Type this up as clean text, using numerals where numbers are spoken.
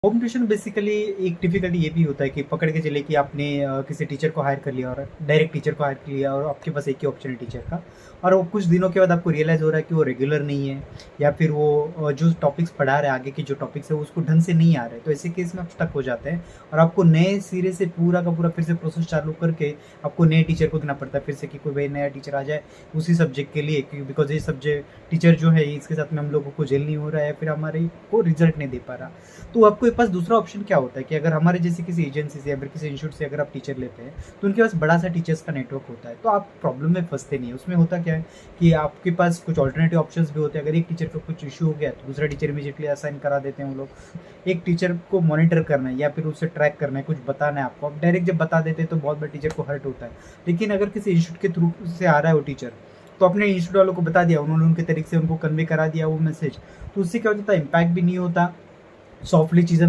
Home tuition basically एक difficulty ये भी होता है कि पकड़ के चलिए कि आपने किसी टीचर को हायर कर लिया और डायरेक्ट टीचर को हायर कर लिया और आपके पास एक ही ऑप्शन है टीचर का और वो कुछ दिनों के बाद आपको रियलाइज़ हो रहा है कि वो रेगुलर नहीं है या फिर वो जो टॉपिक्स पढ़ा रहा है आगे के जो टॉपिक्स है वो उसको ढंग से नहीं आ रहे। तो ऐसे केस में आप स्टक हो जाते हैं और आपको नए सिरे से पूरा का पूरा फिर से प्रोसेस चालू करके आपको नए टीचर को देना पड़ता है फिर से कि कोई भाई नया टीचर आ जाए उसी सब्जेक्ट के लिए, क्योंकि बिकॉज़ ये सब्जेक्ट टीचर जो है इसके साथ में हम लोगों को जेल नहीं हो रहा है, फिर हमारे को रिज़ल्ट नहीं दे पा रहा। तो आपके पास दूसरा ऑप्शन क्या होता है कि अगर हमारे जैसे किसी एजेंसी से या फिर किसी इंस्टीट्यूट से अगर आप टीचर लेते हैं, तो उनके पास बड़ा सा टीचर्स का नेटवर्क होता है, तो आप प्रॉब्लम में फँसते नहीं है। उसमें होता क्या है कि आपके पास कुछ अल्टरनेटिव ऑप्शंस भी होते हैं। अगर एक टीचर को कुछ इश्यू हो गया, तो दूसरा टीचर इमीडिएटली असाइन करा देते हैं वो लोग। एक टीचर को मॉनिटर करना है या फिर उसे ट्रैक करना है, कुछ बताना है आपको, आप डायरेक्ट जब बता देते हैं तो बहुत बार टीचर को हर्ट होता है। लेकिन अगर किसी इंस्टीट्यूट के थ्रू से आ रहा है वो टीचर, तो अपने इंस्टीट्यूट वालों को बता दिया, उन्होंने उनके तरीके से उनको कन्वे करा दिया वो मैसेज, तो उससे क्या होता है इम्पैक्ट भी नहीं होता, सॉफ्टली चीज़ें